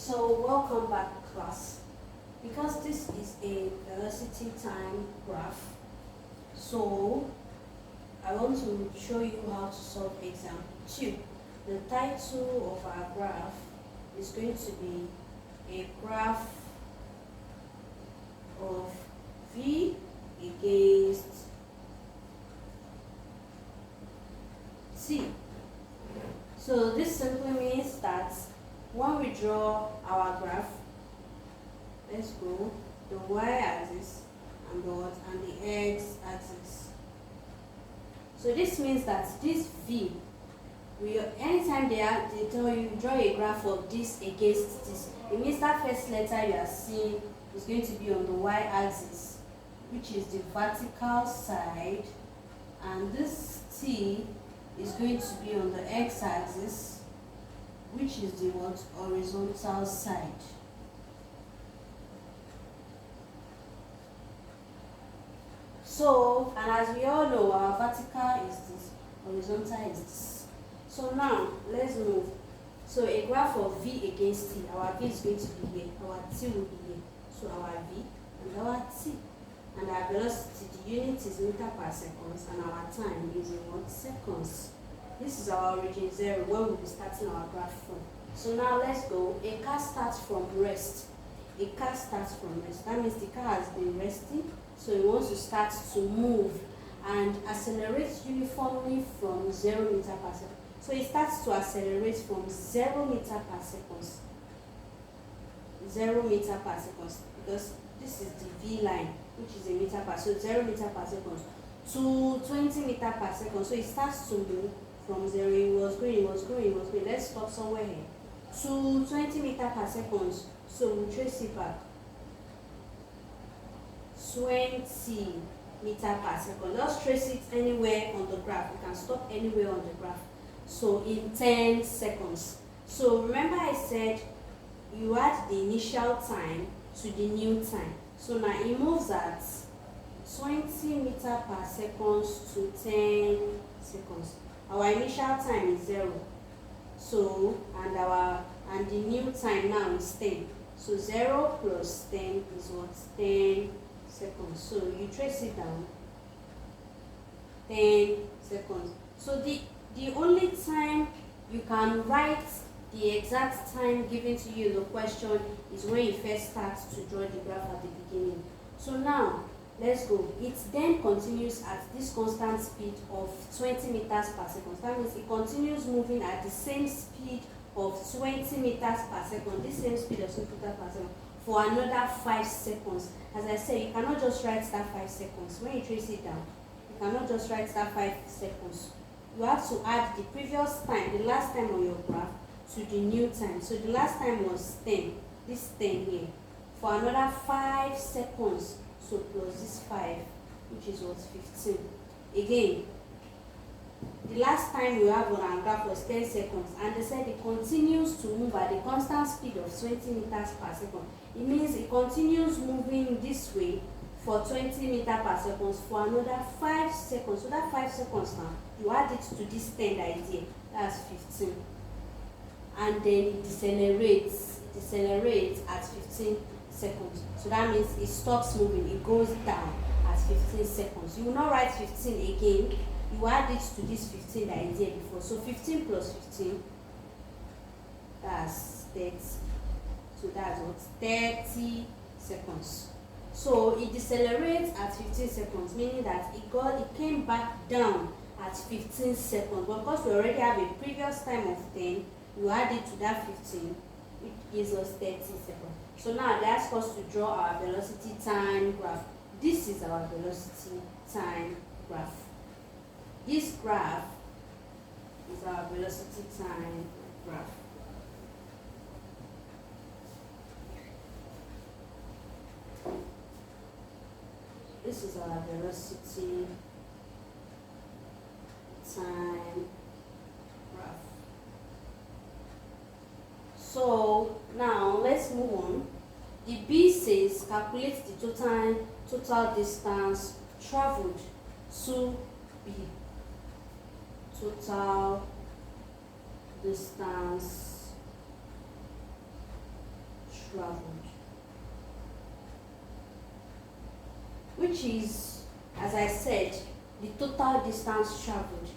So welcome back, class. Because this is a velocity time graph, so I want to show you how to solve example 2. The title of our graph is going to be a graph of V against T. So this simply means that when we draw our graph, let's go the y-axis and the x-axis. So this means that this V, anytime they tell you draw a graph of this against this, it means that first letter you are seeing is going to be on the y-axis, which is the vertical side, and this T is going to be on the x-axis, which is the horizontal side. So, and as we all know, our vertical is this, horizontal is this. So now, let's move. So a graph of V against T, our V is going to be here, our T will be here. So our V and our T. And our velocity, the unit is meter per seconds, and our time is in what? Seconds. This is our origin 0, where we'll be starting our graph from. So now let's go. A car starts from rest. A car starts from rest. That means the car has been resting, so it wants to start to move and accelerate uniformly from 0 meter per second. So it starts to accelerate from 0 meter per second. 0 meter per second, because this is the V line, which is a meter per, so 0 meter per second to 20 meter per second. So it starts to move from 0, it was going. Let's stop somewhere here. To 20 meter per second. So we'll trace it back. 20 meter per second. Just trace it anywhere on the graph. You can stop anywhere on the graph. So in 10 seconds. So remember I said you add the initial time to the new time. So now it moves at 20 meter per second to 10 seconds. Our initial time is 0. So and the new time now is 10. So 0 plus 10 is what? 10 seconds. So you trace it down. 10 seconds. So the only time you can write the exact time given to you in the question is when you first start to draw the graph at the beginning. So now let's go. It then continues at this constant speed of 20 meters per second. That means it continues moving at the same speed of 20 meters per second, this same speed of 20 meters per second, for another 5 seconds. As I said, you cannot just write that 5 seconds. When you trace it down, you cannot just write that 5 seconds. You have to add the previous time, the last time on your graph, to the new time. So the last time was 10, this 10 here, for another 5 seconds. So plus this 5, which is what? 15. Again, the last time we have on our graph was 10 seconds, and they said it continues to move at a constant speed of 20 meters per second. It means it continues moving this way for 20 meters per second for another 5 seconds. So that 5 seconds now, you add it to this 10 that is here, that's 15. And then it decelerates at 15 seconds. So that means it stops moving, it goes down at 15 seconds. You will not write 15 again, you add it to this 15 that is here before. So 15 plus 15, that's 30. So that's what? 30 seconds. So it decelerates at 15 seconds, meaning that it came back down at 15 seconds. But because we already have a previous time of 10, you add it to that 15, it gives us 30 seconds. So now they ask us to draw our velocity time graph. This is our velocity time graph. This graph is our velocity time graph. This is our velocity time graph. So now let's move on. The B says calculate the total distance traveled to B. Total distance traveled, which is, as I said, the total distance traveled.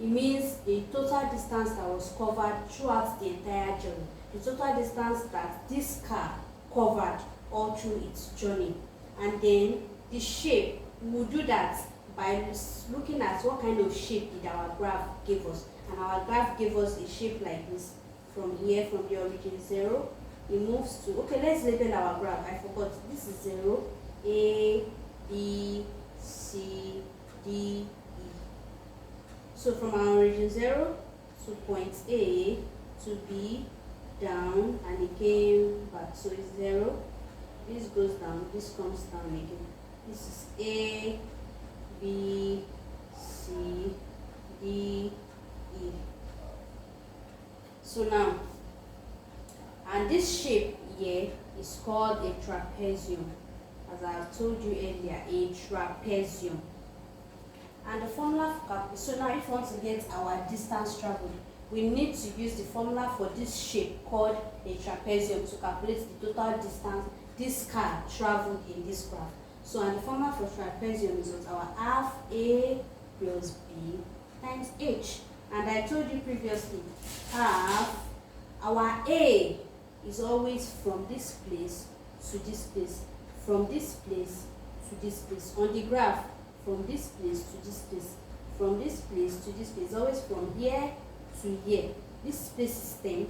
It means the total distance that was covered throughout the entire journey, the total distance that this car covered all through its journey. And then the shape, we will do that by looking at what kind of shape did our graph give us. And our graph gave us a shape like this. From here, from the origin 0, it moves to, okay, let's label our graph. I forgot, this is 0, A, B, C, D, E. So from our origin 0 to point A to B, down, and it came back. So it's 0, this goes down, this comes down again. This is A, B, C, D, E. So now, and this shape here is called a trapezium, as I have told you earlier, a trapezium. And the formula for, so now if we want to get our distance traveled, we need to use the formula for this shape called a trapezium to calculate the total distance this car traveled in this graph. So, and the formula for trapezium is what our half A plus B times H. And I told you previously, half, our A is always from this place to this place, from this place to this place. On the graph, from this place to this place, from this place to this place, always from here to here. This space is 10,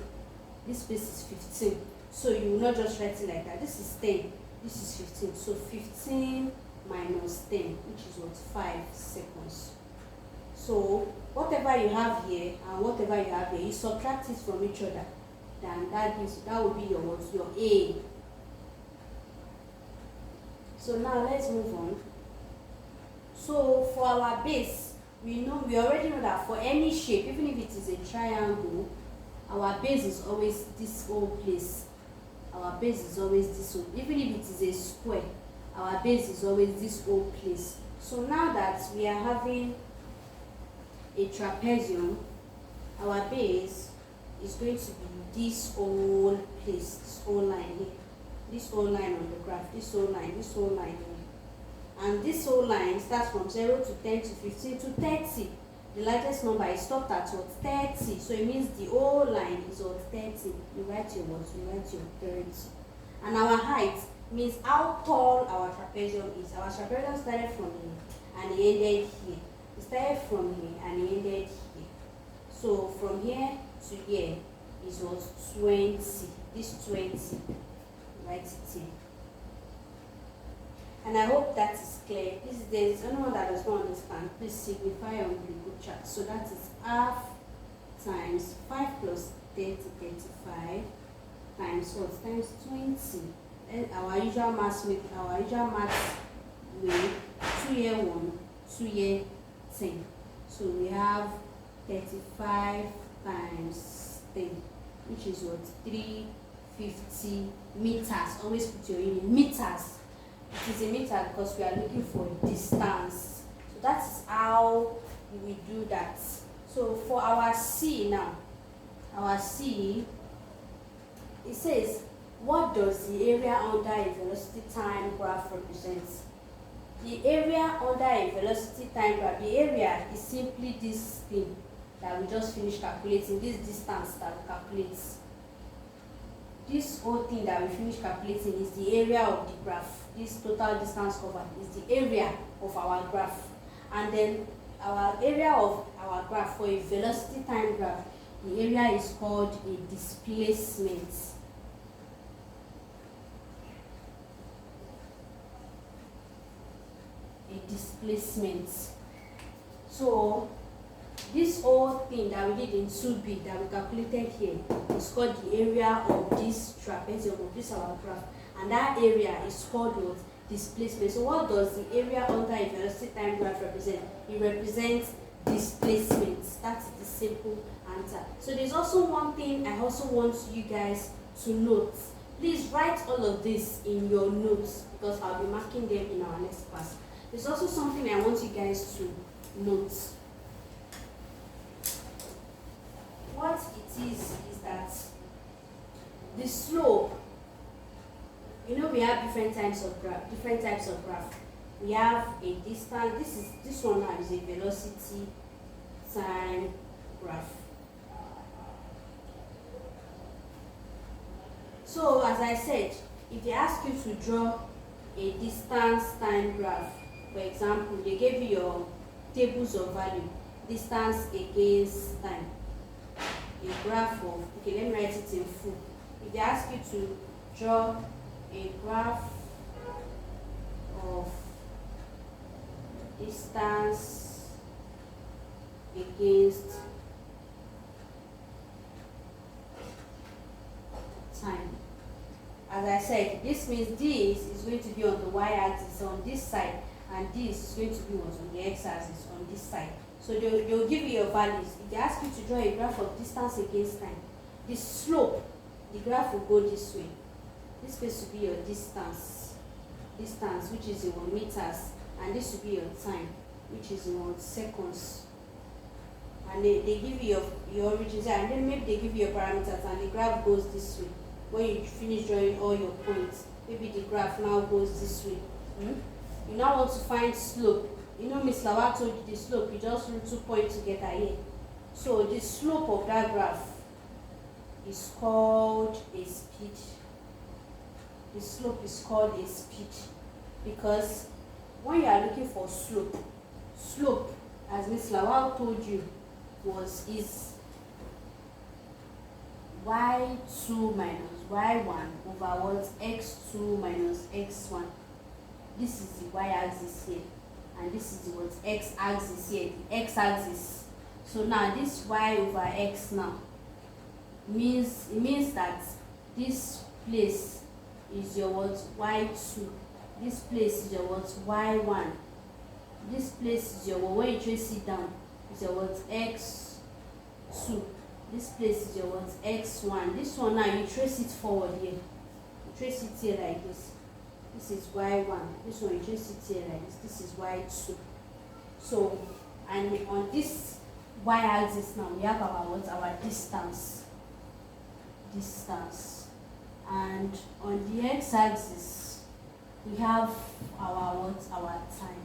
this space is 15. So you will not just write it like that. This is 10, this is 15. So 15 minus 10, which is what, 5 seconds. So whatever you have here and whatever you have here, you subtract it from each other. Then that will be your what, your A. So now let's move on. So for our base, we already know that for any shape, even if it is a triangle, our base is always this whole place. Our base is always this whole. Even if it is a square, our base is always this whole place. So now that we are having a trapezium, our base is going to be this whole place, this whole line here, this whole line on the graph, this whole line here. And this whole line starts from 0 to 10 to 15 to 30. The largest number is stopped at what? 30. So it means the whole line is what? 30. You write your what? You write your 30. And our height means how tall our trapezium is. Our trapezium started from here and it ended here. It started from here and it ended here. So from here to here is what? 20. This 20. Write it here. And I hope that is clear. Please, there is anyone that does not understand, please signify on the group chat. So that is half times 5 plus 30, 35 times what? Times 20. Then our usual math way, 2 year 1, 2 year 10. So we have 35 times 10, which is what? 350 meters. Always put your unit meters. It is a meter because we are looking for distance. So that is how we do that. So for our C now, our C, it says, what does the area under a velocity time graph represent? The area under a velocity time graph, the area is simply this thing that we just finished calculating, this distance that we calculate. This whole thing that we finished calculating is the area of the graph. This total distance covered is the area of our graph. And then our area of our graph for a velocity time graph, the area is called a displacement. A displacement. So this whole thing that we did in 2B that we calculated here is called the area of this trapezium, of this our graph. And that area is called what? Displacement. So what does the area under a velocity time graph represent? It represents displacement. That's the simple answer. So there's also one thing I also want you guys to note. Please write all of this in your notes because I'll be marking them in our next class. There's also something I want you guys to note. What it is that the slope You know we have different types of graph. We have a distance. This one now is a velocity time graph. So as I said, if they ask you to draw a distance time graph, for example, they gave you your tables of value, distance against time, a graph of, okay, let me write it in full. If they ask you to draw a graph of distance against time, as I said, this means this is going to be on the y-axis on this side, and this is going to be on the x-axis on this side. So they'll give you your values. If they ask you to draw a graph of distance against time, the slope, the graph will go this way. This is supposed to be your distance, which is in meters, and this will be your time, which is in seconds. And they give you your origins, and then maybe they give you your parameters, and the graph goes this way. When you finish drawing all your points, maybe the graph now goes this way. You now want to find slope. You know Miss Lawal told you the slope, you just root 2 points together here. So the slope of that graph is called a speed. The slope is called a speed, because when you are looking for slope, as Miss Lawal told you, is y2 minus y1 over what? x2 minus x1. This is the y-axis here, and this is the what? X-axis here, the x-axis. So now this y over x now means that this place is your what? Y2. This place is your what? Y1. This place is your what? When you trace it down, is your what? X2. This place is your what? X1. This one now you trace it forward here. You trace it here like this. This is y1. This one you trace it here like this. This is y2. So, and on this y-axis now we have our what? Our distance. And on the x-axis we have our what? Our time.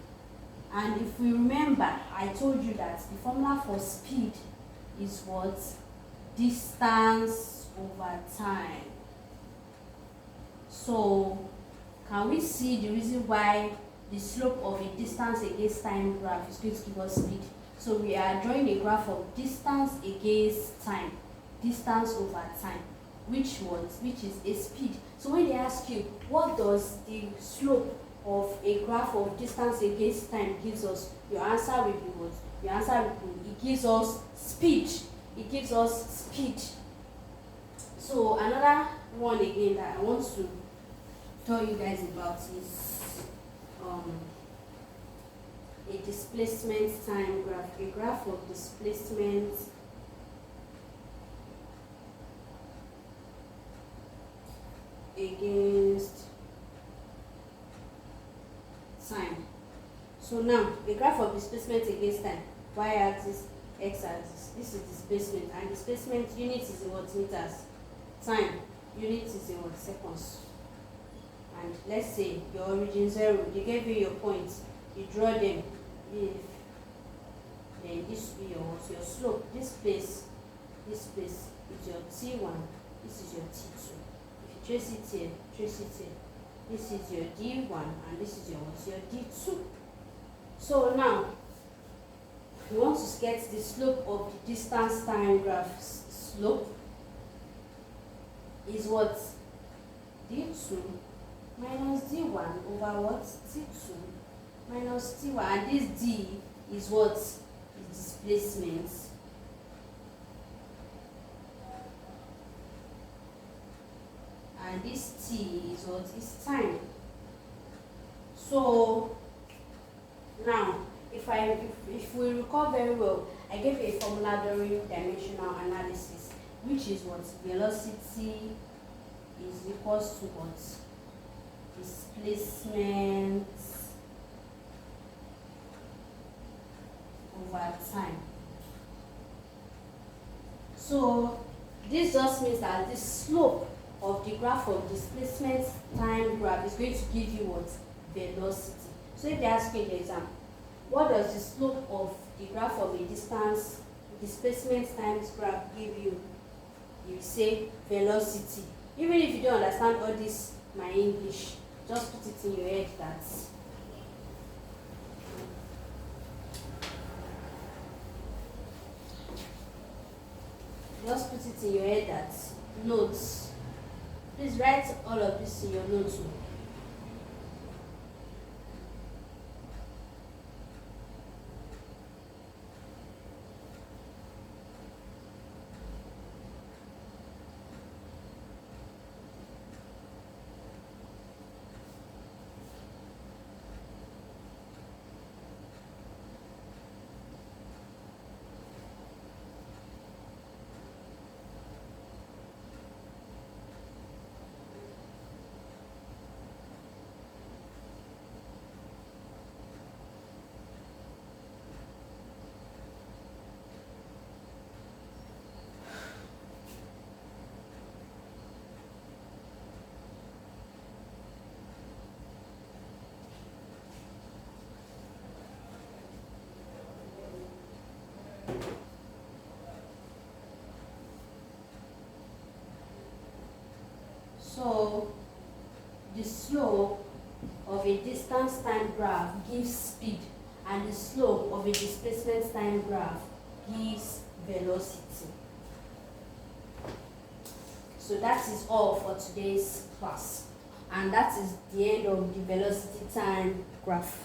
And if we remember, I told you that the formula for speed is what? Distance over time. So can we see the reason why the slope of a distance against time graph is going to give us speed? So we are drawing a graph of distance against time, distance over time, which is a speed. So when they ask you what does the slope of a graph of distance against time gives us, your answer will be what? Your answer will be, it gives us speed. It gives us speed. So another one again that I want to tell you guys about is a displacement time graph. A graph of displacement against time. So now a graph of displacement against time, y-axis, x-axis. This is displacement, and displacement unit is in what? Meters. Time unit is in what? Seconds. And let's say your origin 0, they gave you your points, you draw them. If then this will be your slope. This place is your t1, this is your t2. If you trace it here, this is your d1, and this is your d2. So now we want to sketch the slope of the distance time graph. Slope is what? D2 minus D1 over what? T2 minus T1. And this D is what? The displacement. And this T is what? Is time. So now if we recall very well, I gave you a formula during dimensional analysis, which is what? Velocity is equals to what? Displacement over time. So this just means that the slope of the graph of displacement time graph is going to give you what? Velocity. So if they ask you in the exam, what does the slope of the graph of a distance displacement times graph give you? You say velocity. Even if you don't understand all this my English, just put it in your head that notes. Please write all of this in your notes. So the slope of a distance time graph gives speed, and the slope of a displacement time graph gives velocity. So that is all for today's class, and that is the end of the velocity time graph.